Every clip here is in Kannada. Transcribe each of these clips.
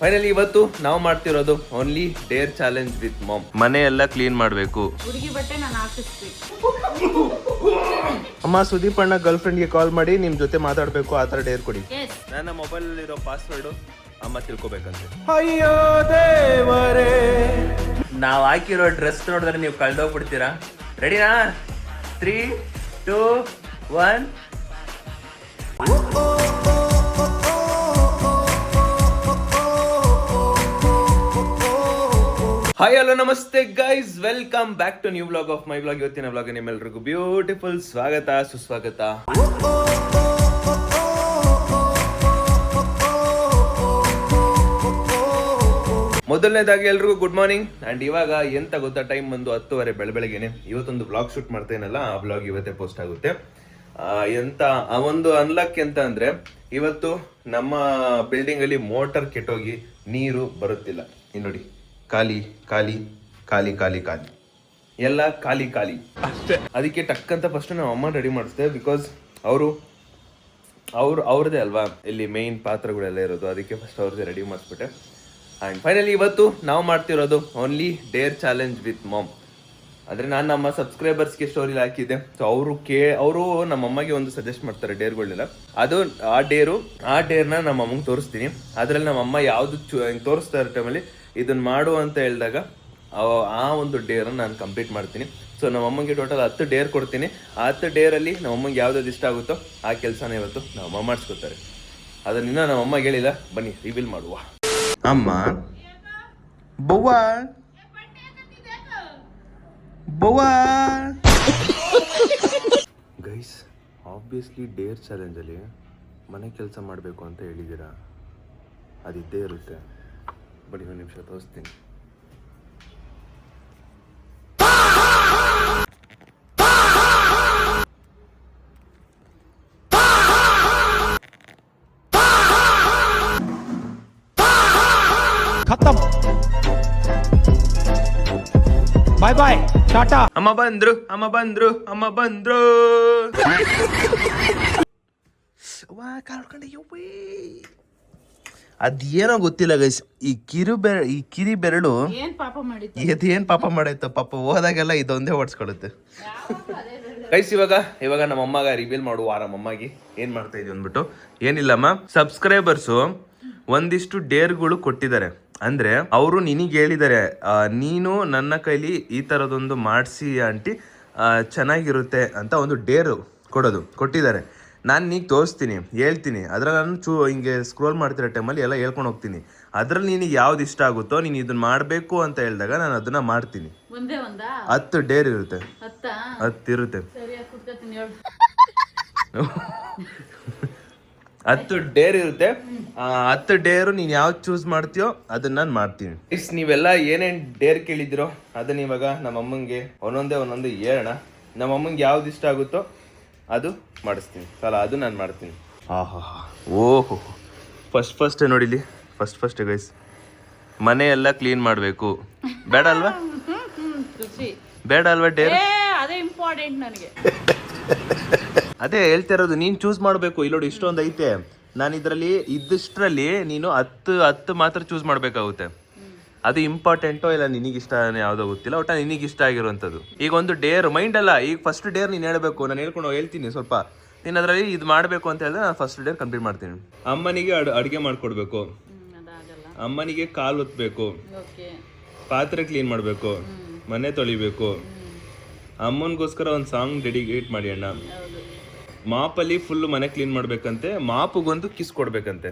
ಫೈನಲಿ ಇವತ್ತು ನಾವು ಮಾಡ್ತಿರೋದು only dare challenge with mom. ಮನೆ ಎಲ್ಲ ಕ್ಲೀನ್ ಮಾಡಬೇಕು. ಹುಡುಗಿ ಬಟ್ಟೆ ನಾನು ಹಾಕಿಸ್ಬೇಕು. ಅಮ್ಮ ಸುದೀಪ್ ಅಣ್ಣ ಗರ್ಲ್ ಫ್ರೆಂಡ್ಗೆ ಕಾಲ್ ಮಾಡಿ ನಿಮ್ ಜೊತೆ ಮಾತಾಡ್ಬೇಕು, ಆ ತರ ಡೇರ್ ಕೊಡಿ. Yes. ನನ್ನ ಮೊಬೈಲ್ ಇರೋ ಪಾಸ್ವರ್ಡ್ ಅಮ್ಮ ತಿಳ್ಕೊಬೇಕಂತೆ. ಅಯ್ಯೋ ದೇವರೇ, ನಾವ್ ಹಾಕಿರೋ ಡ್ರೆಸ್ ನೋಡಿದ್ರೆ ನೀವು ಕಳ್ದೋಗ್ಬಿಡ್ತೀರಾ. ರೆಡಿನಾ? 3, 2, 1. ಹಾಯ್ ಹಲೋ ನಮಸ್ತೆ guys, welcome back to new vlog of my vlog. ಇವತ್ತಿನ ವ್ಲಾಗ್ ನಿಮ್ಮೆಲ್ಲರಿಗೂ ಬ್ಯೂಟಿಫುಲ್ ಸ್ವಾಗತ ಸುಸ್ವಾಗತ. ಮೊದಲನೇದಾಗಿ ಎಲ್ರಿಗೂ ಗುಡ್ ಮಾರ್ನಿಂಗ್. ಅಂಡ್ ಇವಾಗ ಎಂತ ಗೊತ್ತಾ, ಟೈಮ್ ಬಂದು 10:30 ಬೆಳಗ್ಗೆನೆ. ಇವತ್ತೊಂದು ವ್ಲಾಗ್ ಶೂಟ್ ಮಾಡ್ತೇನಲ್ಲ, ಆ ವ್ಲಾಗ್ ಇವತ್ತೇ ಪೋಸ್ಟ್ ಆಗುತ್ತೆ. ಎಂತ ಆ ಒಂದು ಅನ್ಲಕ್ ಎಂತ ಅಂದ್ರೆ, ಇವತ್ತು ನಮ್ಮ ಬಿಲ್ಡಿಂಗ್ ಅಲ್ಲಿ ಮೋಟರ್ ಕೆಟ್ಟೋಗಿ ನೀರು ಬರುತ್ತಿಲ್ಲ. ಇನ್ನು ನೋಡಿ, ಖಾಲಿ ಖಾಲಿ ಖಾಲಿ ಖಾಲಿ ಖಾಲಿ ಎಲ್ಲ ಖಾಲಿ ಖಾಲಿ ಅಷ್ಟೇ. ಅದಕ್ಕೆ ಟಕ್ಕಂತ ಫಸ್ಟ್ ನಾವು ಅಮ್ಮ ರೆಡಿ ಮಾಡಿಸ್ತೇವೆ. ಬಿಕಾಸ್ ಅವ್ರದ್ದೇ ಅಲ್ವಾ ಇಲ್ಲಿ ಮೇನ್ ಪಾತ್ರಗಳೆಲ್ಲ ಇರೋದು. ಅದಕ್ಕೆ ಫಸ್ಟ್ ಅವ್ರದ್ದೇ ರೆಡಿ ಮಾಡಿಸ್ಬಿಟ್ಟೆ. ಆ್ಯಂಡ್ ಫೈನಲಿ ಇವತ್ತು ನಾವು ಮಾಡ್ತಿರೋದು only dare challenge with mom. ಅಂದರೆ ನಾನು ನಮ್ಮ ಸಬ್ಸ್ಕ್ರೈಬರ್ಸ್ಗೆ ಸ್ಟೋರಿಲಿ ಹಾಕಿದ್ದೆ. ಸೊ ಅವರು ನಮ್ಮ ಅಮ್ಮಗೆ ಒಂದು ಸಜೆಸ್ಟ್ ಮಾಡ್ತಾರೆ ಡೇರ್ಗಳನ್ನೆಲ್ಲ. ಅದು ಆ ಡೇರ್ನ ನಮ್ಮ ಅಮ್ಮಗೆ ತೋರಿಸ್ತೀನಿ. ಅದರಲ್ಲಿ ನಮ್ಮ ಅಮ್ಮ ಯಾವುದು ತೋರಿಸ್ತಾ ಇರೋ ಟೈಮಲ್ಲಿ ಇದನ್ನ ಮಾಡು ಅಂತ ಹೇಳಿದಾಗ ಆ ಒಂದು ಡೇರನ್ನು ನಾನು ಕಂಪ್ಲೀಟ್ ಮಾಡ್ತೀನಿ. ಸೊ ನಮ್ಮ ಅಮ್ಮಗೆ ಟೋಟಲ್ 10 ಡೇರ್ ಕೊಡ್ತೀನಿ. ಆ 10 ಡೇರಲ್ಲಿ ನಮ್ಮ ಅಮ್ಮಗೆ ಯಾವ್ದಾದ್ರು ಇಷ್ಟ ಆಗುತ್ತೋ ಆ ಕೆಲಸನ ಇವತ್ತು ನಮ್ಮ ಅಮ್ಮ ಮಾಡಿಸ್ಕೊತಾರೆ. ಅದನ್ನ ನಮ್ಮ ಅಮ್ಮಗೆ ಹೇಳಿಲ್ಲ, ಬನ್ನಿ ರಿವೀಲ್ ಮಾಡುವ. ಅಮ್ಮ ಬವ್ವ ಬವ್ವ ಗೈಸ್, ಆಬ್ವಿಯಸ್ಲಿ ಡೇರ್ ಚಾಲೆಂಜಲ್ಲಿ ಮನೆ ಕೆಲಸ ಮಾಡಬೇಕು ಅಂತ ಹೇಳಿದ್ದೀರಾ, ಅದಿದ್ದೇ ಇರುತ್ತೆ. ಬನ್ನಿ ಒಂದು ನಿಮಿಷ ತೋರಿಸ್ತೀನಿ. खत्म, बाय बाय, टाटा. ಅಮ್ಮ ಬಂದ್ರು ಅಮ್ಮ ಬಂದ್ರು ಅಮ್ಮ ಬಂದ್ರು. ಅದೇನೋ ಗೊತ್ತಿಲ್ಲ ಗೈಸ್, ಈ ಕಿರಿ ಬೆರಳು ಏನ್ ಪಾಪ ಮಾಡಿತ್ತು? ಇದೇನ್ ಪಾಪ ಮಾಡೈತೋ ಪಾಪ, ಹೋದಾಗೆಲ್ಲ ಇದೊಂದೇ ಓಡಿಸ್ಕೊಳುತ್ತೆ ಗೈಸ್. ಇವಾಗ ನಮ್ಮ ಅಮ್ಮಗ ರಿವೀಲ್ ಮಾಡುವ. ನಮ್ಮಮ್ಮಗೆ ಏನ್ ಮಾಡ್ತಾ ಇದೀವಿ ಅಂದ್ಬಿಟ್ಟು, ಏನಿಲ್ಲಮ್ಮ, ಸಬ್ಸ್ಕ್ರೈಬರ್ಸು ಒಂದಿಷ್ಟು ಡೇರ್ಗಳು ಕೊಟ್ಟಿದ್ದಾರೆ. ಅಂದ್ರೆ ಅವರು ನಿನಗೆ ಹೇಳಿದ್ದಾರೆ, ನೀನು ನನ್ನ ಕೈಲಿ ಈ ತರದೊಂದು ಮಾಡಿಸಿ ಆಂಟಿ ಚೆನ್ನಾಗಿರುತ್ತೆ ಅಂತ ಒಂದು ಡೇರು ಕೊಟ್ಟಿದ್ದಾರೆ. ನಾನು ನೀಗ ತೋರಿಸ್ತೀನಿ, ಹೇಳ್ತೀನಿ. ಅದ್ರಲ್ಲಿ ನಾನು ಹಿಂಗೆ ಸ್ಕ್ರೋಲ್ ಮಾಡ್ತಿರೋ ಟೈಮಲ್ಲಿ ಎಲ್ಲ ಹೇಳ್ಕೊಂಡು ಹೋಗ್ತೀನಿ. ಅದ್ರಲ್ಲಿ ನಿನಗೆ ಯಾವ್ದು ಇಷ್ಟ ಆಗುತ್ತೋ, ನೀನು ಇದನ್ನ ಮಾಡಬೇಕು ಅಂತ ಹೇಳಿದಾಗ ನಾನು ಅದನ್ನ ಮಾಡ್ತೀನಿ. 10 ಡೇರ್ ಇರುತ್ತೆ. 10 ಇರುತ್ತೆ. 10 ಡೇರ್ ಇರುತ್ತೆ. 10 ಡೇರು ನೀನು ಯಾವ್ದು ಚೂಸ್ ಮಾಡ್ತೀಯೋ ಅದನ್ನ ನಾನು ಮಾಡ್ತೀನಿ. ನೀವೆಲ್ಲ ಏನೇನ್ ಡೇರ್ ಕೇಳಿದಿರೋ ಅದನ್ನ ಇವಾಗ ನಮ್ಮ ಅಮ್ಮಂಗೆ ಒಂದೊಂದೇ ಹೇಳೋಣ. ನಮ್ಮ ಅಮ್ಮಂಗೆ ಯಾವ್ದು ಇಷ್ಟ ಆಗುತ್ತೋ ಅದು ಮಾಡಿಸ್ತೀನಿ. ಅದು ನಾನು ಮಾಡ್ತೀನಿ. ಓಹೋ, ಫಸ್ಟ್ ನೋಡಿಲಿ, ಫಸ್ಟ್ ಗೈಸ್, ಮನೆ ಎಲ್ಲ ಕ್ಲೀನ್ ಮಾಡಬೇಕು. ಬೇಡ ಅಲ್ವಾ ಡೇರ್? ಅದೇ ಇಂಪಾರ್ಟೆಂಟ್ ನನಗೆ. ಅದೇ ಹೇಳ್ತಾ ಇರೋದು, ನೀನು ಚೂಸ್ ಮಾಡಬೇಕು. ಇಲ್ಲೋಡಿ, ಇಷ್ಟೊಂದು ಐತೆ. ನಾನು ಇದಿಷ್ಟರಲ್ಲಿ ನೀನು 10 ಮಾತ್ರ ಚೂಸ್ ಮಾಡಬೇಕಾಗುತ್ತೆ. ಅದು ಇಂಪಾರ್ಟೆಂಟೋ ಇಲ್ಲ ನಿನಗಿಷ್ಟ ಯಾವುದೋ ಗೊತ್ತಿಲ್ಲ, ಒಟ್ಟ ನಿನಗಿಷ್ಟ ಆಗಿರುವಂಥದ್ದು. ಈಗ ಒಂದು ಡೇರ್ ಮೈಂಡ್ ಅಲ್ಲ, ಈಗ ಫಸ್ಟ್ ಡೇರ್ ನೀನು ಹೇಳಬೇಕು. ನಾನು ಹೇಳ್ಕೊಂಡು ಹೇಳ್ತೀನಿ ಸ್ವಲ್ಪ. ನೀನು ಅದರಲ್ಲಿ ಇದು ಮಾಡಬೇಕು ಅಂತ ಹೇಳಿದ್ರೆ ನಾನು ಫಸ್ಟ್ ಡೇರ್ ಕಂಪ್ಲೀಟ್ ಮಾಡ್ತೀನಿ. ಅಮ್ಮನಿಗೆ ಅಡುಗೆ ಮಾಡ್ಕೊಡ್ಬೇಕು, ಅಮ್ಮನಿಗೆ ಕಾಲು ಒತ್ತಬೇಕು, ಪಾತ್ರೆ ಕ್ಲೀನ್ ಮಾಡಬೇಕು, ಮನೆ ತೊಳಿಬೇಕು, ಅಮ್ಮನಿಗೋಸ್ಕರ ಒಂದು ಸಾಂಗ್ ಡೆಡಿಕೇಟ್ ಮಾಡಿ ಅಣ್ಣ. ಮಾಪಲ್ಲಿ ಫುಲ್ ಮನೆ ಕ್ಲೀನ್ ಮಾಡ್ಬೇಕಂತೆ, ಮಾಪಗೊಂದು ಕಿಸ್ ಕೊಡ್ಬೇಕಂತೆ.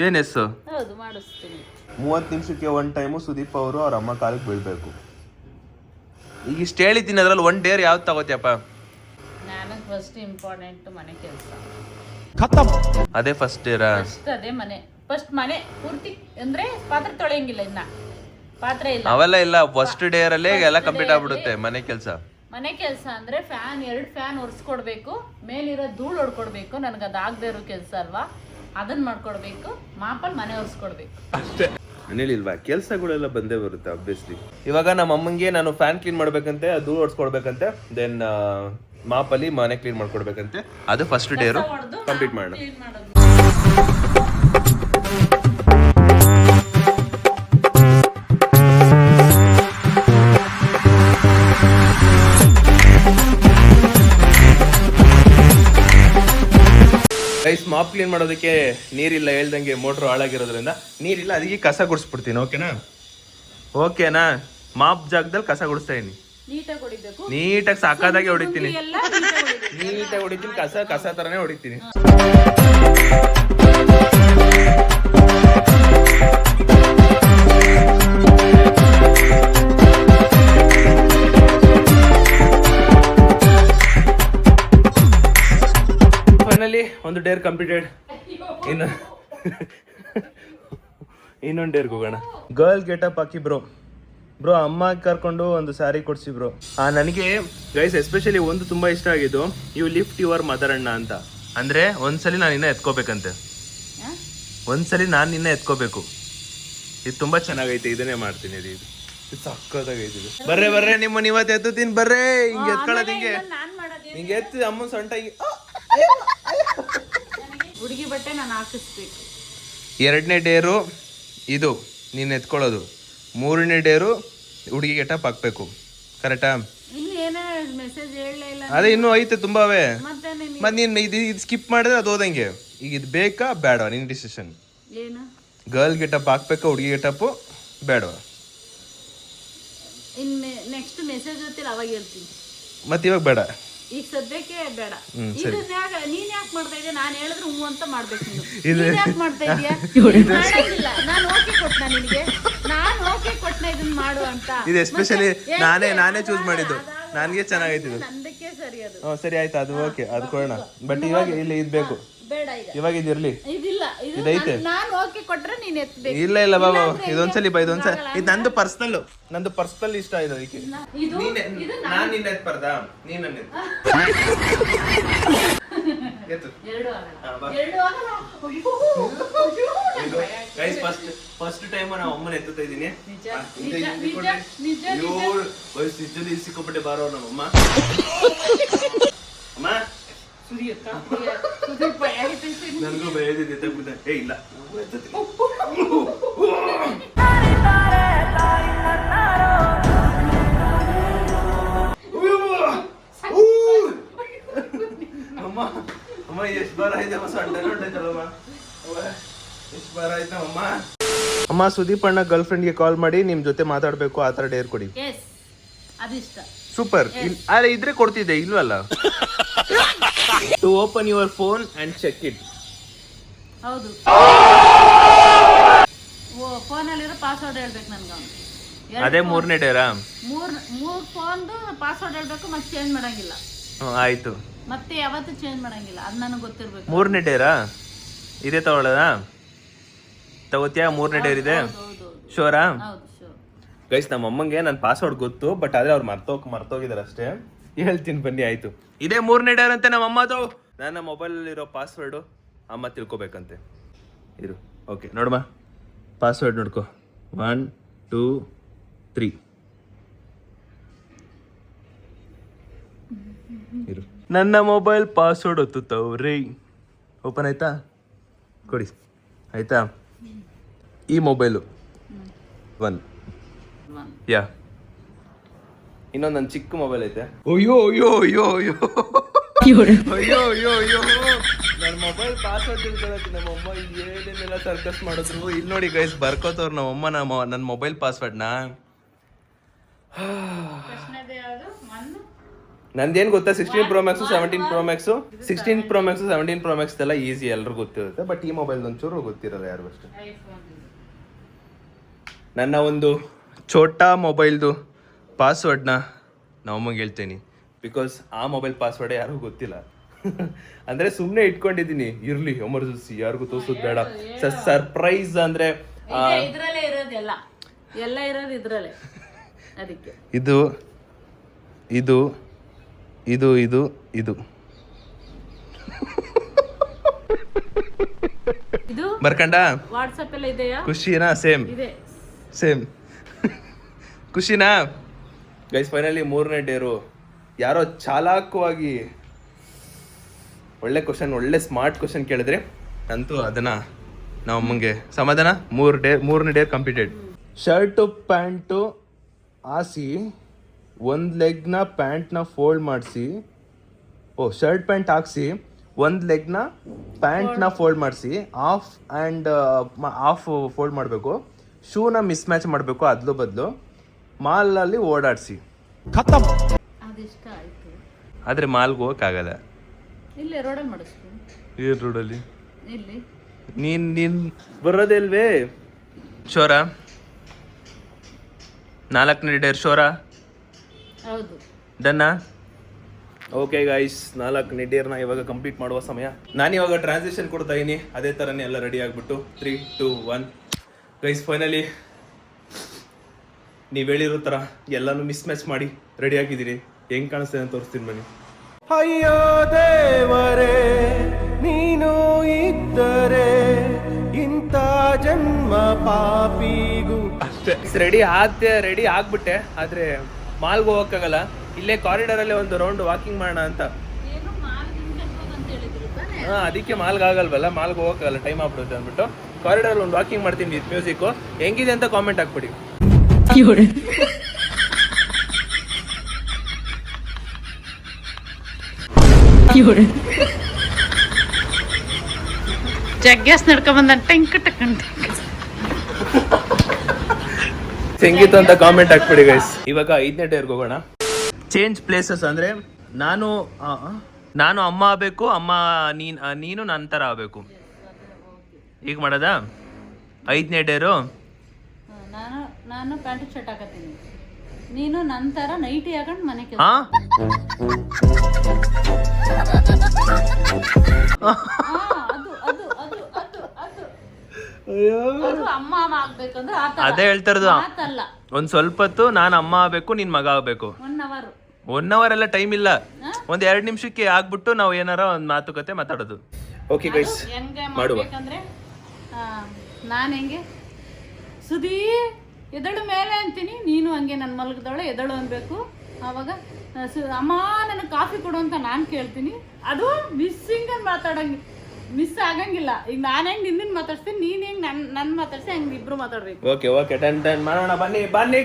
ಏನ್ ಎಸ್? 30 ನಿಮಿಷಕ್ಕೆ ಒನ್ ಟೈಮು ಸುದೀಪ್ ಅವರು ಅವ್ರ ಅಮ್ಮ ಕಾಲಿಗೆ ಬೀಳ್ಬೇಕು. ಈಗ ಇಷ್ಟು ಹೇಳಿದ್ದೀನಿ, ಅದ್ರಲ್ಲಿ 1 ಡೇರ್ ಯಾವ್ದು ತಗೋತಿಯಪ್ಪ? ನನಗೆ ಫಸ್ಟ್ ಇಂಪಾರ್ಟೆಂಟ್ ಮನೆ ಕೆಲಸ. खत्म. ಅದೇ ಫಸ್ಟ್ ಡೇರಾ? ಅದೇ ಮನೆ ಫಸ್ಟ್. ಮನೆ ಪೂರ್ತಿ ಅಂದ್ರೆ ಪಾತ್ರೆ ತೊಳೆಯಂಗಿಲ್ಲ, ಇನ್ನ ಪಾತ್ರೆ ಇಲ್ಲ, ಅವೆಲ್ಲ ಇಲ್ಲ. ಫಸ್ಟ್ ಡೇರ್ ಅಲ್ಲೇ ಎಲ್ಲ ಕಂಪ್ಲೀಟ್ ಆಗ್ಬಿಡುತ್ತೆ ಮನೆ ಕೆಲಸ. ಮನೆ ಕೆಲಸ ಅಂದ್ರೆ 2 ಫ್ಯಾನ್ ಒರೆಸ್ಕೊಡ್ಬೇಕು, ಮೇಲಿರೋ ಧೂಳು ಹೊಡ್ಕೊಡ್ಬೇಕು. ನನಗೆ ಅದಾಗದೇ ಇರೋ ಕೆಲಸ ಅಲ್ವಾ, ಅದನ್ನ ಮಾಡ್ಕೊಡ್ಬೇಕು. ಮಾಪಲ್ಲಿ ಮನೆ ಒರೆಸ್ಕೊಡ್ಬೇಕು ಅಷ್ಟೇ. ಹೇಳಿಲ್ವಾ, ಕೆಲಸಗಳೆಲ್ಲ ಬಂದೇ ಬರುತ್ತೆ ಆಬ್ವಿಯಸ್ಲಿ. ಇವಾಗ ನಮ್ಮ ಅಮ್ಮಂಗೆ ನಾನು ಫ್ಯಾನ್ ಕ್ಲೀನ್ ಮಾಡ್ಬೇಕಂತೆ, ಧೂಳು ಓಡಿಸ್ಕೊಡ್ಬೇಕಂತೆ, ದೆನ್ ಮಾಪಲ್ಲಿ ಮನೆ ಕ್ಲೀನ್ ಮಾಡ್ಕೊಡ್ಬೇಕಂತೆ. ಅದು ಫಸ್ಟ್ ಡೇರು ಕಂಪ್ಲೀಟ್ ಮಾಡೋಣ. ಗೈಸ್ ಮಾಪ್ ಕ್ಲೀನ್ ಮಾಡೋದಕ್ಕೆ ನೀರಿಲ್ಲ, ಹೇಳ್ದಂಗೆ ಮೋಟ್ರ್ ಹಾಳಾಗಿರೋದ್ರಿಂದ ನೀರಿಲ್ಲ, ಅದಕ್ಕೆ ಕಸ ಗುಡಿಸ್ಬಿಡ್ತೀನಿ. ಓಕೆನಾ ಮಾಪ್ ಜಾಗದಲ್ಲಿ ಕಸ ಗುಡಿಸ್ತಾ ಇದೀನಿ. ನೀಟಾಗಿ ಹೊಡಿಬೇಕು, ನೀಟಾಗಿ ಸಾಕಾದಾಗೆ ಹೊಡಿತೀನಿ, ಎಲ್ಲ ನೀಟಾಗಿ ಹೊಡಿಬೇಕು. ನೀಟಾಗಿ ಹೊಡಿತೀನಿ, ಕಸ ತರನೇ ಹೊಡಿತೀನಿ. ಫೈನಲಿ ಒಂದು ಡೇರ್ ಕಂಪ್ಲೀಟೆಡ್. ಇನ್ನೊಂದು ಡೇರ್ಗೆ ಹೋಗೋಣ. ಗರ್ಲ್ ಗೆಟಪ್ ಹಾಕಿ ಬ್ರೋ ಅಮ್ಮ ಕರ್ಕೊಂಡು ಒಂದು ಸ್ಯಾರಿ ಕೊಡ್ಸಿ ಬ್ರೋ. ನನಗೆ ಗೈಸ್ ಎಸ್ಪೆಷಲಿ ಒಂದು ತುಂಬಾ ಇಷ್ಟ ಆಗಿದ್ದು, ಯು ಲಿಫ್ಟ್ ಯುವರ್ ಮದರ್ ಅಣ್ಣ ಅಂತ. ಅಂದ್ರೆ ಒಂದ್ಸಲಿ ನಾನು ಇನ್ನ ಎತ್ಕೋಬೇಕಂತೆ, ಒಂದ್ಸಲಿ ನಾನು ನಿನ್ನ ಎತ್ಕೋಬೇಕು. ಇದು ತುಂಬಾ ಚೆನ್ನಾಗೈತೆ, ಇದನ್ನೇ ಮಾಡ್ತೀನಿ. ಇದು ಸಕ್ಕತ್ತಾಗೈತೆ. ಇದು ಬರ್ರೆ ನಿಮ್ಮ ಇವತ್ತು ಎತ್ತುತ್ತೀನಿ, ಬರ್ರೆ ಹಿಂಗೆ ಎತ್ಕೊಳ್ಳೋದು, ಹಿಂಗೆ ಎತ್ತು ಅಮ್ಮನ ಸೊಂಟ ಹಿಂಗೆ. ಹುಡುಗಿ ಬಟ್ಟೆ ನಾನು ಹಾಕಿಸ್ಬೇಕು. 2ನೇ ಡೇರು ಇದು ನೀನು ಎತ್ಕೊಳ್ಳೋದು, 3ನೇ ಡೇರು ಹುಡುಗಿ ಗೆಟಪ್ ಹಾಕ್ಬೇಕು. ಕರೆಕ್ಟಾ? ಇನ್ನು ಏನೇ ಮೆಸೇಜ್ ಹೇಳಲೇ ಇಲ್ಲ. ಅದೇ ಇನ್ನೂ ಐತೆ ತುಂಬಾವೇ. ಮತ್ತೆ ನೀನು ಇದು ಸ್ಕಿಪ್ ಮಾಡಿದ್ರೆ ಅದು ಹೋದಂಗೆ. ಈಗ ಇದು ಬೇಕಾ ಬೇಡವಾ ನಿನ್ನ ಡಿಸಿಷನ್. ಏನು ಗರ್ಲ್ ಗೆಟಪ್ ಹಾಕ್ಬೇಕಾ ಹುಡುಗಿ ಗೆಟಪ್ಪು ಬೇಡವಾ? ಇನ್ನು ನೆಕ್ಸ್ಟ್ ಮೆಸೇಜ್ ಗೊತ್ತಿಲ್ಲ, ಅವಾಗ ಹೇಳ್ತೀನಿ. ಮತ್ತೆ ಇವಾಗ ಬೇಡ, ಈಗ ಸದ್ಯಕ್ಕೆ ಬೇಡ. ನೀನ್ ಯಾಕೆ ಮಾಡ್ತಾ ಇದೀಯ? ನಾನು ಹೇಳಿದ್ರೆ ಹೂ ಅಂತ ಮಾಡ್ಬೇಕು. ಇದು ನೀನ್ ಯಾಕೆ ಮಾಡ್ತಾ ಇದೀಯ? ಮಾಡಂಗಿಲ್ಲ. ನಾನು ಓಕೆ ಕೊಟ್ನ ನಿನಗೆ, ನಾನು ಓಕೆ ಕೊಟ್ನ ಇದನ್ನ ಮಾಡು ಅಂತ. ಇದು ಎಸ್ಪೆಷಲಿ ನಾನೇ ಚೂಸ್ ಮಾಡಿದ್ದು, ನನಗೆ ಚೆನ್ನಾಗೈತಿ ಇದು. ನಂದಕ್ಕೆ ಸರಿ ಅದು. ಸರಿ ಆಯ್ತು, ಅದು ಓಕೆ, ಅದು ಕೊಡೋಣ. ಬಟ್ ಇವಾಗ ಇಲ್ಲಿ ಇದು ಬೇಕು, ಬೇಡ ಈಗ. ಇವಾಗ ಇದಿರ್ಲಿ. ಇದಿಲ್ಲ, ಇದೈತೆ. ನಾನು ಓಕೆ ಕೊಟ್ರೆ ನೀನ್ ಎತ್ತಬೇಕು. ಇಲ್ಲ ಬಾಬಾ, ಇದೊಂದ್ಸಲಿ ಇದು ನಂದು ಪರ್ಸನಲ್ ಇಷ್ಟ ಇದೆ. ಅದಕ್ಕೆ ನಾನು ನಿನ್ನ ಎತ್ಬಾರ್ದಾ? ನೀನ್ ನನ್ನ ಎತ್ತು. ಫಸ್ಟ್ ಟೈಮ್ ನಾವು ಅಮ್ಮನ ಎತ್ತುತ್ತಾ ಇದ್ದೀನಿ. ಸಿಕ್ಕಾಪಟ್ಟೆ ಬಾರೋ ನಮ್ಮಮ್ಮ. ಅಮ್ಮ ನನಗೂ ಭಯದಿದೆ, ಏ ಇಲ್ಲ ಅಮ್ಮ ಎಷ್ಟು ಬಾರ ಆಯ್ತಮ್ಮ, ಸೊಂಟೆ ಹೊಂಟೈತಲ್ಲಮ್ಮ, ಎಷ್ಟು ಬಾರ ಆಯ್ತಮ್ಮ. ಅಮ್ಮ ಸುದೀಪ್ ಅಣ್ಣ ಗರ್ಲ್ ಫ್ರೆಂಡ್ಗೆ ಕಾಲ್ ಮಾಡಿ ನಿಮ್ ಜೊತೆ ಮಾತಾಡ್ಬೇಕು, ಆ ತರ ಡೇರ್ ಕೊಡಿ. ಅದಿಷ್ಟ ಸೂಪರ್. ಅರೆ ಇದ್ರೆ ಕೊಡ್ತಿದ್ದೆ, ಇಲ್ವಲ್ಲ. To open your phone and check it. ಹೌದು, ಫೋನಲ್ಲಿರೋ ಪಾಸ್ವರ್ಡ್ ಹೇಳ್ಬೇಕು ನನ್ಗೆ. ಅದೇ 3ನೇ ಡೇರಾ? ಮೂರ್ ಫೋನ್ದು ಪಾಸ್ವರ್ಡ್ ಹೇಳ್ಬೇಕು, ಮತ್ತೆ ಚೇಂಜ್ ಮಾಡಂಗಿಲ್ಲ. ಆಯ್ತು, ಮತ್ತೆ ಯಾವತ್ತೂ ಚೇಂಜ್ ಮಾಡಂಗಿಲ್ಲ, ಅದು ನನಗೆ ಗೊತ್ತಿರ್ಬೇಕು. 3ನೇ ಡೇರಾ? ಇದೇ ತಗೊಳ್ಳೋದಾ? ತಗೋತಿಯಾ? 3ನೇ ಡೇರ್ ಇದೆ, ಶೋರಾ? ಹೌದು, ಶೋರ್. ಗೈಸ್ ನಮ್ಮ ಅಮ್ಮಂಗೆ ನನ್ನ ಪಾಸ್ವರ್ಡ್ ಗೊತ್ತು, ಬಟ್ ಆದ್ರೆ ಅವ್ರು ಮರ್ತೋಗಿದಾರೆ ಅಷ್ಟೇ. ಹೇಳ್ತೀನಿ ಬನ್ನಿ. ಆಯ್ತು, ಇದೇ 3ನೇ ಡೇರ್ ಅಂತೆ ನಮ್ಮ ಅಮ್ಮದು. ನನ್ನ ಮೊಬೈಲಲ್ಲಿರೋ ಪಾಸ್ವರ್ಡು ಅಮ್ಮ ತಿಳ್ಕೊಬೇಕಂತೆ. ಇರು, ಓಕೆ ನೋಡಮ್ಮ, ಪಾಸ್ವರ್ಡ್ ನೋಡ್ಕೊ. 1 2 3 ಇರು. ನನ್ನ ಮೊಬೈಲ್ ಪಾಸ್ವರ್ಡ್ ಒತ್ತುತ್ತವ್ರಿ. ಓಪನ್ ಆಯ್ತಾ? ಕೊಡಿ. ಆಯ್ತಾ? ಈ ಮೊಬೈಲು 1 ಯಾ. ಇನ್ನೊಂದು ನನ್ನ ಚಿಕ್ಕ ಮೊಬೈಲ್ ಐತೆ. ಅಯ್ಯೋ ನನ್ನ ಮೊಬೈಲ್ ಪಾಸ್ವರ್ಡ್ ತಿಳ್ಕೊಳಕ್ಕೆ ನಮ್ಮಮ್ಮ ಏನೇನೆಲ್ಲ ಸರ್ಕಸ್ ಮಾಡಿದ್ರು. ಇಲ್ಲಿ ನೋಡಿ ಗೈಸ್, ಬರ್ಕೋತವ್ರು ನಮ್ಮಮ್ಮ ನನ್ನ ಮೊಬೈಲ್ ಪಾಸ್ವರ್ಡ್ನ. ನಂದೇನು ಗೊತ್ತಾ, 16 Pro Max 17 Pro Max 16 Pro Max 17 Pro Max ಎಲ್ಲ ಈಸಿ, ಎಲ್ರಿಗೂ ಗೊತ್ತಿರುತ್ತೆ. ಬಟ್ ಈ ಮೊಬೈಲ್ ಒಂಚೂರು ಗೊತ್ತಿರಲ್ಲ ಯಾರಿಗೂ ಅಷ್ಟೇ. ನನ್ನ ಒಂದು ಛೋಟಾ ಮೊಬೈಲ್ದು ಪಾಸ್ವರ್ಡ್ನ ನಮ್ಮಮ್ಮಗೆ ಹೇಳ್ತೇನೆ, ಬಿಕಾಸ್ ಆ ಮೊಬೈಲ್ ಪಾಸ್ವರ್ಡ್ ಯಾರಿಗೂ ಗೊತ್ತಿಲ್ಲ. ಅಂದರೆ ಸುಮ್ಮನೆ ಇಟ್ಕೊಂಡಿದ್ದೀನಿ, ಇರಲಿ ಎಮರ್ಜೆನ್ಸಿ, ಯಾರಿಗೂ ತೋರಿಸೋದು ಬೇಡ, ಸರ್ಪ್ರೈಸ್. ಅಂದರೆ ಇದ್ರಲ್ಲೇ ಇರೋದೆಲ್ಲ, ಎಲ್ಲ ಇರೋದು ಇದ್ರಲ್ಲೇ. ಅದಕ್ಕೆ ಇದು ಇದು ಇದು ಇದು ಇದು ಇದು ಬರ್ಕಂಡ ವಾಟ್ಸಪ್ ಎಲ್ಲ ಇದೆಯಾ? ಖುಷಿನಾ? ಸೇಮ್ ಇದೆ, ಸೇಮ್. ಖುಷಿನಾ? ಗೈಸ್ ಫೈನಲಿ 3ನೇ ಡೇರು. ಯಾರೋ ಚಾಲಾಕವಾಗಿ ಒಳ್ಳೆ ಕ್ವಶನ್, ಒಳ್ಳೆ ಸ್ಮಾರ್ಟ್ ಕ್ವಶನ್ ಕೇಳಿದ್ರೆ ಅಂತೂ ಅದನ್ನ ನಾವು ಅಮ್ಮಂಗೆ ಸಮಾಧಾನ. ಮೂರನೇ ಡೇ ಕಂಪ್ಲೀಟೆಡ್. ಶರ್ಟು ಪ್ಯಾಂಟು ಹಾಸಿ ಒಂದು ಲೆಗ್ನ ಪ್ಯಾಂಟ್ನ ಫೋಲ್ಡ್ ಮಾಡಿಸಿ, ಶರ್ಟ್ ಪ್ಯಾಂಟ್ ಹಾಕ್ಸಿ ಒಂದು ಲೆಗ್ನ ಪ್ಯಾಂಟ್ನ ಫೋಲ್ಡ್ ಮಾಡಿಸಿ ಹಾಫ್ ಫೋಲ್ಡ್ ಮಾಡಬೇಕು. ಶೂನ ಮಿಸ್ ಮ್ಯಾಚ್ ಮಾಡಬೇಕು ಅದಲು ಬದಲು. ಮಾಲಲ್ಲಿ ಓಡಾಡಿಸಿ. खत्म. ಅದಿಷ್ಟ ಆಯ್ತು. ಆದರೆ ಮಾಲ್ಗೆ ಹೋಗೋಕ್ಕಾಗಲ್ಲ. ಇಲ್ಲೇ ರೋಡಲ್ಲಿ ಮಾಡಿಸ್ತೀನಿ. ಏನು ರೋಡಲ್ಲಿ? ಇಲ್ಲಿ ನೀನು ಬರೋದಿಲ್ವೇ? ಶೋರ 4ನೇ ಡೇರ್ ಶೋರ ಹೌದು. ಡನ್ನ. ಓಕೆ ಗೈಸ್, 4ನೇ ಡೇರ್ನ ಇವಾಗ ಕಂಪ್ಲೀಟ್ ಮಾಡುವ ಸಮಯ. ನಾನಿವಾಗ ಟ್ರಾನ್ಸಿಷನ್ ಕೊಡ್ತಾ ಇದೀನಿ. ಅದೇ ಥರನೇ ಎಲ್ಲ ರೆಡಿ ಆಗಿಬಿಟ್ಟು 3, 2, 1 ಗೈಸ್ ಫೈನಲಿ ನೀವು ಹೇಳಿರೋ ಥರ ಎಲ್ಲನೂ ಮಿಸ್ ಮ್ಯಾಚ್ ಮಾಡಿ ರೆಡಿ ಆಗಿದ್ದೀರಿ. ಹೆಂಗೆ ಕಾಣಿಸ್ತದೆ ಅಂತ ತೋರಿಸ್ತೀನಿ ಬನ್ನಿ. ಅಯ್ಯೋ ದೇವರೇ, ನೀನು ಇದ್ದರೆ ಇಂಥ ಜನ್ಮ ಪಾಪಿಗೂ. ಅಷ್ಟೇ, ರೆಡಿ ಆಗ್ಬಿಟ್ಟೆ. ಆದರೆ ಮಾಲ್ಗೆ ಹೋಗೋಕ್ಕಾಗಲ್ಲ. ಇಲ್ಲೇ ಕಾರಿಡಾರಲ್ಲೇ ಒಂದು ರೌಂಡ್ ವಾಕಿಂಗ್ ಮಾಡೋಣ ಅಂತ. ಏನು ಮಾಲ್ಗೆ ಅಂತ ಹೇಳಿದ್ರು ತಾನೇ. ಅದಕ್ಕೆ ಮಾಲ್ಗೆ ಆಗಲ್ವಲ್ಲ, ಮಾಲ್ಗೆ ಹೋಗೋಕ್ಕಾಗಲ್ಲ, ಟೈಮ್ ಆಗ್ಬಿಡುತ್ತೆ ಅಂದ್ಬಿಟ್ಟು ಕಾರಿಡಾರಲ್ಲಿ ಒಂದು ವಾಕಿಂಗ್ ಮಾಡ್ತೀನಿ ವಿತ್ ಮ್ಯೂಸಿಕ್ಕು. ಹೆಂಗಿದೆ ಅಂತ ಕಾಮೆಂಟ್ ಹಾಕ್ಬಿಡಿ. ಜಗ್ಗ್ಯಾಸ್ ನಡ್ಕೊಂಡ್ ಟೆಂಕ್ ಟಕಂಟ ಹೆಂಗಿತ್ತು ಅಂತ ಕಾಮೆಂಟ್ ಹಾಕ್ಬಿಡಿ ಗೈಸ್. ಇವಾಗ 5ನೇ ಡೇರ್ಗೆ ಹೋಗೋಣ. ಚೇಂಜ್ ಪ್ಲೇಸಸ್ ಅಂದ್ರೆ ನಾನು ಅಮ್ಮ ಆಗಬೇಕು, ಅಮ್ಮ ನೀನು ನನ್ನ ಥರ ಆಗಬೇಕು. ಈಗ ಮಾಡೋದಾ 5ನೇ ಡೇರು? ನಾನು ಪ್ಯಾಂಟ್ ಶರ್ಟ್ ಹಾಕತ್ತೀನಿ, ನೀನು ನಂತರ ನೈಟಿ ಹಾಕೊಂಡು ಮನೆ ಕೆಲಸ. ಅದು ಅಮ್ಮ ಆಗ್ಬೇಕಂದ್ರೆ ಅದೇ ಹೇಳ್ತಾ ಇರೋದು. ಆತಲ್ಲ, ಒಂದ್ ಸ್ವಲ್ಪ ಹೊತ್ತು ನಾನು ಅಮ್ಮ ಆಗ್ಬೇಕು, ನಿನ್ ಮಗ ಆಗ್ಬೇಕು. 1 ಅವರ್ ಎಲ್ಲ ಟೈಮ್ ಇಲ್ಲ, ಒಂದ್ 2 ನಿಮಿಷಕ್ಕೆ ಆಗ್ಬಿಟ್ಟು ನಾವು ಏನಾರ ಒಂದ್ ಮಾತುಕತೆ ಮಾತಾಡೋದು. ಓಕೆ ಗೈಸ್, ಹೆಂಗೆ ಮಾಡ್ಬೇಕಂದ್ರೆ ನಾನು ಹೆಂಗೆ ಸುದೀ ಎದಳು ಮೇಲೆ ಅಂತೀನಿ, ನೀನು ಹಂಗೆ ನನ್ನ ಮಲಗದವಳೆ ಎದಳು ಅನ್ಬೇಕು. ಆವಾಗ ಅಮ್ಮ ನನಗೆ ಕಾಫಿ ಕೊಡು ಅಂತ ನಾನು ಕೇಳ್ತೀನಿ. ಅದು ಮಿಸ್ಸಿಂಗ್ ಮಾತಾಡಂಗಿಲ್ಲ, ಮಿಸ್ ಆಗಂಗಿಲ್ಲ. ಈಗ ನಾನು ಹೆಂಗೆ ನಿನ್ನ ಮಾತಾಡ್ತೀನಿ, ನೀನು ಹೆಂಗೆ ನನ್ನ ಮಾತಾಡ್ಸಿ ಹಂಗೆ ಇಬ್ರು ಮಾತಾಡ್ಬೇಕು. ಓಕೆ ಡನ್ ಮಾಡೋಣ. ಬನ್ನಿ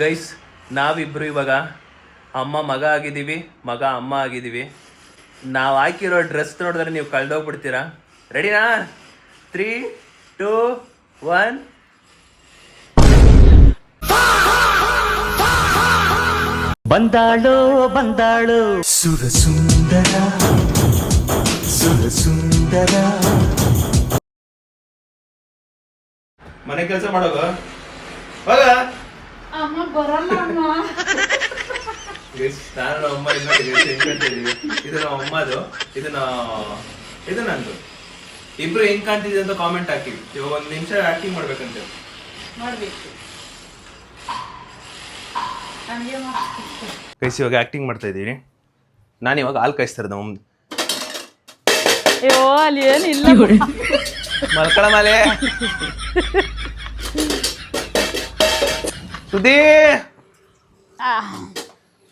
ಗೈಸ್, ನಾವಿಬ್ರು ಇವಾಗ ಅಮ್ಮ ಮಗ ಆಗಿದ್ದೀವಿ, ಮಗ ಅಮ್ಮ ಆಗಿದ್ದೀವಿ. ನಾವು ಹಾಕಿರೋ ಡ್ರೆಸ್ ನೋಡಿದ್ರೆ ನೀವು ಕಳ್ದೋಗ್ಬಿಡ್ತೀರಾ. ರೆಡಿನಾ? 3, 2, 1 ಬಂದಾಳು ಸುರಸುಂದರ ಮನೆ ಕೆಲಸ ಮಾಡೋದು. ಅಮ್ಮ ಬರಲ್ಲ ಅಮ್ಮ. ನಾನು ಅಮ್ಮ ಇದು ನಮ್ಮ ಅಮ್ಮದು, ಇದು ನಂದು. ಇಬ್ರು ಹೆಂಗ್ ಕಾಣ್ತಿದೆ ಅಂತ ಕಾಮೆಂಟ್ ಹಾಕಿ. ಇವಾಗ 1 ನಿಮಿಷ ಆಕ್ಟಿಂಗ್ ಮಾಡ್ಬೇಕಂತೆ. ಮಾಡ್ಬೇಕು. ಕೈಸಿ ಇವಾಗ ಆಕ್ಟಿಂಗ್ ಮಾಡ್ತಾ ಇದ್ದೀವಿ. ನಾನು ಇವಾಗ ಹಾಲು ಕಾಯಿಸ್ತಾ ಇರೋದು ನಮ್ಮ. ಅಯ್ಯೋ ಅಲ್ಲಿ ಏನಿಲ್ಲ, ಮಲ್ಕಳ ಮಾಲೆ.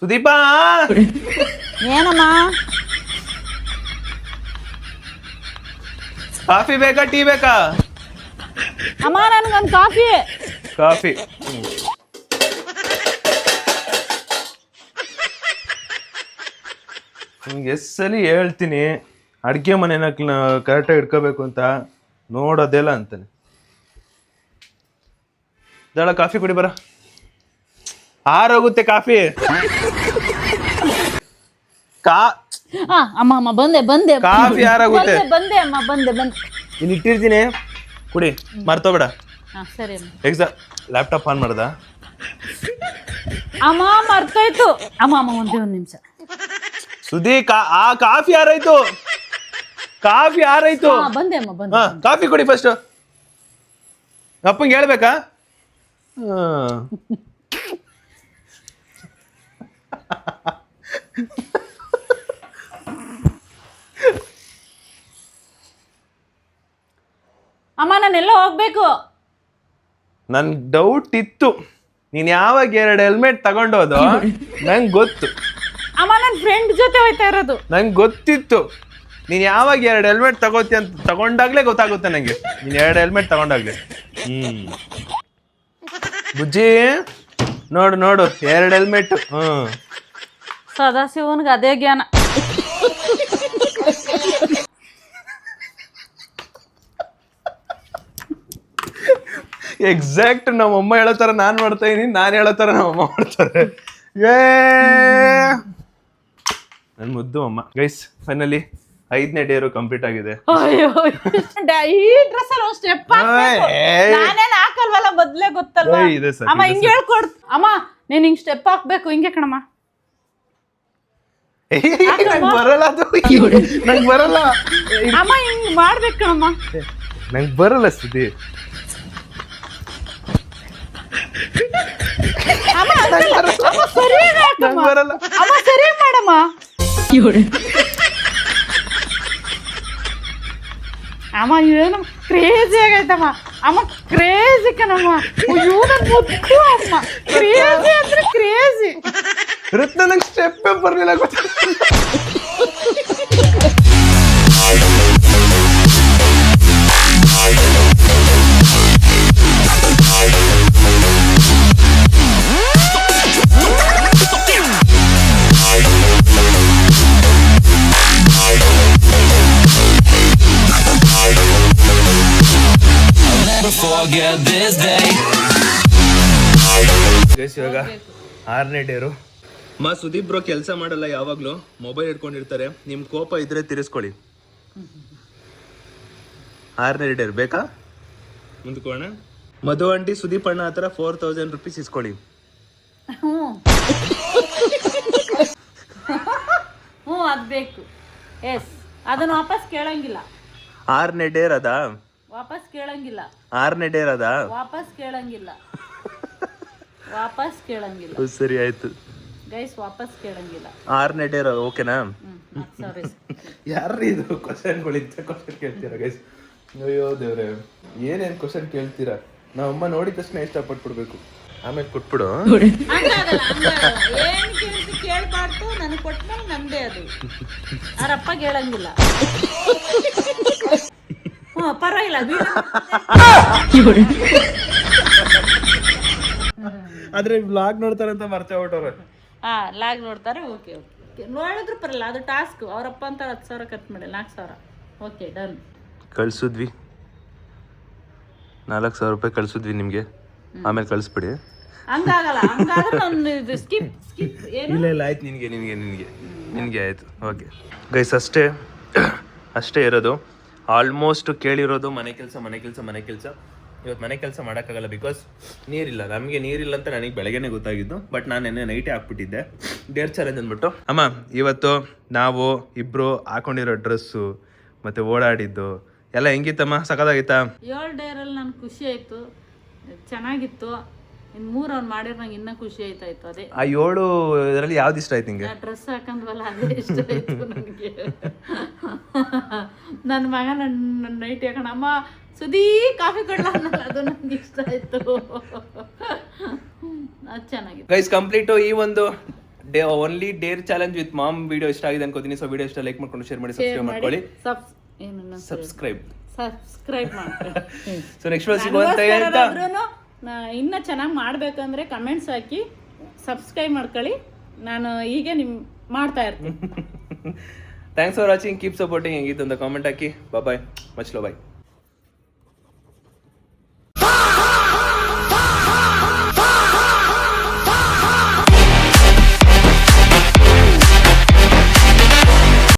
ಸುದೀಪ ಏನಮ್ಮ? ಕಾಫಿ ಬೇಕಾ ಟೀ ಬೇಕಾ? ಅಮ್ಮ ನನ್ಗೊಂದು ಕಾಫಿ. ನಿಮ್ಗೆ ಎಷ್ಟು ಸಲ ಹೇಳ್ತೀನಿ ಅಡುಗೆ ಮನೆನ ಕರೆಕ್ಟಾಗಿ ಇಟ್ಕೋಬೇಕು ಅಂತ, ನೋಡೋದೆಲ್ಲ ಅಂತಾನೆ. ದಳ ಕಾಫಿ ಕುಡಿ ಬರ, ಆರೋಗುತ್ತೆ ಕಾಫಿ. ಅಮ್ಮ ಬಂದೆ ಕಾಫಿ ಯಾರಾಗುತ್ತೆ? ಬಂದೆ ಅಮ್ಮ ಬಂದೆ. ಇಲ್ಲಿ ಇಟ್ಟಿರ್ತೀನಿ, ಕುಡಿ, ಮರ್ತೋಬೇಡ. ಸರಿ ಲ್ಯಾಪ್ಟಾಪ್ ಆನ್ ಮಾಡ್ದ? ಅಮ್ಮ ಮರ್ತೋಯ್ತು. ಅಮ್ಮ ಒಂದೇ 1 ನಿಮಿಷ. ಸುದೀ, ಕಾಫಿ ಯಾರಾಯ್ತು? ಬಂದೆ ಅಮ್ಮ ಬಂದೆ. ಕಾಫಿ ಕುಡಿ ಫಸ್ಟ್. ಅಪ್ಪಂಗೆ ಹೇಳ್ಬೇಕಾ? ಅಮ್ಮ ನಾನೆಲ್ಲ ಹೋಗ್ಬೇಕು. ನನ್ ಡೌಟ್ ಇತ್ತು, ನೀನ್ ಯಾವಾಗ 2 ಹೆಲ್ಮೆಟ್ ತಗೊಂಡೋದು ನಂಗೆ ಗೊತ್ತು. ಅಮ್ಮ ನನ್ನ ಫ್ರೆಂಡ್ ಜೊತೆ ಹೋಯ್ತಾ ಇರೋದು. ನಂಗೆ ಗೊತ್ತಿತ್ತು. ನೀನ್ ಯಾವಾಗ 2 ಹೆಲ್ಮೆಟ್ ತಗೋತಿ ಅಂತ ತಗೊಂಡಾಗ್ಲೇ ಗೊತ್ತಾಗುತ್ತೆ ನಂಗೆ. ನೀನ್ 2 ಹೆಲ್ಮೆಟ್ ತಗೊಂಡಾಗ್ಲೇ. ಬುಜ್ಜಿ ನೋಡು 2 ಹೆಲ್ಮೆಟ್. ಸದಾಶಿವನ್ಗೆ ಅದೇ ಜ್ಞಾನ. ಎಕ್ಸಾಕ್ಟ್ ನಮ್ಮಮ್ಮ ಹೇಳೋ ತರ ನಾನ್ ಮಾಡ್ತಾ ಇದೀನಿ, ನಾನು ಹೇಳೋ ತರ ನಮ್ಮಮ್ಮ ಮಾಡ್ತಾರೆ. ನನ್ ಮುದ್ದು ಅಮ್ಮ. ಗೈಸ್ ಫೈನಲಿ 5ನೇ ಡೇರು ಕಂಪ್ಲೀಟ್ ಆಗಿದೆ. ಅಯ್ಯೋ ಈ ಡ್ರೆಸ್ ಅಲ್ಲಿ ಸ್ಟೆಪ್ ನಾನೇನ್ ಹಾಕಲ್ವಲ್ಲ, ಮೊದ್ಲೇ ಗೊತ್ತಲ್ವಾ. ಇದೆ ಸರ್. ಅಮ್ಮ ಹಿಂಗ್ ಹೇಳ್ಕೊಡ್ ಅಮ್ಮ, ನೀನ್ ಹಿಂಗ್ ಸ್ಟೆಪ್ ಹಾಕ್ಬೇಕು, ಹಿಂಗೆ ಕಣಮ್ಮ. ನಂಗೆ ಬರಲ್ಲ ಅದು, ನಂಗೆ ಬರಲ್ಲ. ಅಮ್ಮ ಹಿಂಗ್ ಮಾಡ್ಬೇಕು ಕಣಮ್ಮ. ನಂಗೆ ಬರಲ್ಲ ಸುದ್ದಿ. ಅಮ್ಮ ಸರಿಯಾಗಿ ಹಾಕಮ್ಮ. ಬರಲ್ಲ. ಅಮ್ಮ ಸರಿಯಾಗಿ ಮಾಡಮ್ಮ. ಅಮ್ಮ ಏನು ಕ್ರೇಜಿ ಆಗೈತಮ್ಮ. ಅಮ್ಮ ಕ್ರೇಜಿ ಕಣಮ್ಮ. ಅಯ್ಯೋ ನನ್ ಮುದ್ದು ಅಮ್ಮ. ಕ್ರೇಜಿ ಅಂದ್ರೆ ಕ್ರೇಜಿ. ರತ್ನ ನಂಗೆ ಸ್ಟೆಪ್ ಬರ್ಲಿಲ್ಲ ಗೊತ್ತ. ಇವಾಗ 6ನೇ ಡೇರು. ಸುದೀಪ್ ಬ್ರೋ ಕೆಲಸ ಮಾಡಲ್ಲ, ಯಾವಾಗ್ಲೂ ಮೊಬೈಲ್ ಇಟ್ಕೊಂಡಿರ್ತಾರೆ. ನಿಮ್ ಕೋಪ ಇದ್ರೆ ತಿರ್ಸ್ಕೊಳ್ಳಿ. 6ನೇ ಡೇರ್ ಬೇಕಾ ಮುಂದ್ಕೋಣ. ಮಧು ಆಂಟಿ ಸುದೀಪ್ ಅಣ್ಣ ಹತ್ರ 4000 ರೂಪೀಸ್ ಇಸ್ಕೊಳ್ಳಿ. ಅದ್ ಬೇಕು. ಎಸ್, ಅದನ್ನ ವಾಪಸ್ ಕೇಳಂಗಿಲ್ಲ. 6ನೇ ಡೇರ್ ಅದಾ? ವಾಪಸ್ ಕೇಳಂಗಿಲ್ಲ. 6ನೇ ಡೇರ್ ಅದಾ? ವಾಪಸ್ ಕೇಳಂಗಿಲ್ಲ. ವಾಪಸ್ ಕೇಳಂಗಿಲ್ಲ. ಸರಿ ಆಯ್ತು ಗೈಸ್, ವಾಪಸ್ ಕೇಳಂಗಿಲ್ಲ. 6ನೇ ಡೇರ್ ಓಕೆನಾ? ಸಾರಿ. ಯಾರ್ರೀ ಇದು ಕ್ವಶನ್ಗಳಿಂದ ಕ್ವಶನ್ ಕೇಳ್ತೀರಾ ಗೈಸ್? ಅಯ್ಯೋ ದೇವ್ರೆ, ಏನೇನ್ ಕ್ವಶನ್ ಕೇಳ್ತೀರಾ? ನಾವಮ್ಮ ನೋಡಿದ ತಕ್ಷಣ ಇಷ್ಟಪಟ್ಬಿಡ್ಬೇಕು, ಆಮೇಲೆ ಕೊಟ್ಬಿಡು. ಕೇಳ್ಬಾರ್ದು, ನನಗೆ ಕೊಟ್ಮೇಲೆ ನಂದೇ ಅದು. ಅವರಪ್ಪ ಕೇಳಂಗಿಲ್ಲ. ಪರವಾಗಿಲ್ಲ. ಆದ್ರೆ ವ್ಲಾಗ್ ನೋಡ್ತಾರಂತ ಮರ್ತೇ ಹೊಟ್ಟವ್ರೆ. ಲಾಗ್ ನೋಡ್ತಾರೆ. ಓಕೆ ಓಕೆ, ನೋಡಿದ್ರು ಪರಲ್ಲ, ಅದು ಟಾಸ್ಕ್. ಅವರಪ್ಪ ಅಂತ 10,000 ಖರ್ಚು ಮಾಡಿ 4,000. Okay done. ಕಳ್ಸಿದ್ವಿ 4,000 ರೂಪಾಯಿ ಕಳ್ಸಿದ್ವಿ ನಿಮ್ಗೆ, ಆಮೇಲೆ ಕಳಿಸ್ಬಿಡಿ. ಹಂಗಾಗಲ್ಲ. ಹಂಗಾದ್ರೆ ನಾನು ಸ್ಕಿಪ್ ಸ್ಕಿಪ್. ಇಲ್ಲ ಆಯ್ತು, ನಿನ್ಗೆ ಆಯ್ತು. ಓಕೆ ಗೈಸ್, ಅಷ್ಟೇ ಇರೋದು. ಆಲ್ಮೋಸ್ಟ್ ಕೇಳಿರೋದು ಮನೆ ಕೆಲಸ. ಇವತ್ತು ಮನೆ ಕೆಲಸ ಮಾಡೋಕ್ಕಾಗಲ್ಲ, ಬಿಕಾಸ್ ನೀರಿಲ್ಲ. ನಮಗೆ ನೀರಿಲ್ಲ ಅಂತ ನನಗೆ ಬೆಳಗ್ಗೆನೇ ಗೊತ್ತಾಗಿದ್ದು, ಬಟ್ ನಾನು ನೆನ್ನೆ ನೈಟೇ ಹಾಕ್ಬಿಟ್ಟಿದ್ದೆ. ಡೇರ್ ಚಾಲೆಂಜ್ ಅಂದ್ಬಿಟ್ಟು. ಅಮ್ಮ, ಇವತ್ತು ನಾವು ಇಬ್ಬರು ಹಾಕೊಂಡಿರೋ ಡ್ರೆಸ್ಸು ಮತ್ತು ಓಡಾಡಿದ್ದು ಎಲ್ಲ ಹೆಂಗಿತ್ತಮ್ಮ? ಸಖತ್ತಾಗಿತ್ತಾ? 7 ಡೇರಲ್ಲಿ ನನಗೆ ಖುಷಿ ಆಯಿತು, ಚೆನ್ನಾಗಿತ್ತು. ಇನ್ನು 3 ಅವ್ನು ಮಾಡಿದ್ರೆ ನಂಗೆ ಇನ್ನೂ ಖುಷಿ ಆಯ್ತಾಯಿತ್ತು. ಅದೇ ಆ 7 ಇದರಲ್ಲಿ ಯಾವ್ದು ಇಷ್ಟ ಆಯ್ತು ನಿಂಗೆ? ಡ್ರೆಸ್ ಹಾಕಂದ್ವಲ್ಲ, ಅದೇ ಇಷ್ಟ ಆಯಿತು ನನಗೆ. ನನ್ನ ಮಗ ನನ್ನ ನೈಟ್ ಹಾಕೋಣ, ಅಮ್ಮ ಸುದೀ ಕಾಫಿ ಕೊಡಲ್ಲ, ಅದು ನನಗೆ ಇಷ್ಟ ಆಯಿತು. ಅದು ಚೆನ್ನಾಗಿತ್ತು. ಗೈಸ್, ಕಂಪ್ಲೀಟು ಈ ಒಂದು only dare challenge with mom video ಇಷ್ಟ ಆಗಿದೆ ಅನ್ಕೋತೀನಿ. ಸೊ ವಿಡಿಯೋ ಇಷ್ಟ ಲೈಕ್ ಮಾಡ್ಕೊಂಡು ಶೇರ್ ಮಾಡಿ, ಸಬ್ಸ್ಕ್ರೈಬ್ ಮಾಡ್ಕೊಳ್ಳಿ. ಸಬ್ಸ್ಕ್ರೈಬ್ ಮಾಡ್ಕೊಳ್ಳಿ. ಸೊ ನೆಕ್ಸ್ಟ್ ವಿಡಿಯೋ ಸಿಗುವಂತ ಹೇಳ್ತಾ, ಇನ್ನೂ ಚೆನ್ನಾಗಿ ಮಾಡ್ಬೇಕಂದ್ರೆ ಕಮೆಂಟ್ಸ್ ಹಾಕಿ ಸಬ್ಸ್ಕ್ರೈಬ್ ಮಾಡ್ಕೊಳ್ಳಿ. ನಾನು ಹೀಗೆ ಮಾಡ್ತಾ ಇರ್ತೀನಿ. Thanks for watching, keep supporting. ಹೆಂಗಿತ್ತು ಅಂತ ಕಾಮೆಂಟ್ ಹಾಕಿ. ಬಾಯ್, ಮಚ್ ಲವ್, ಬಾಯ್.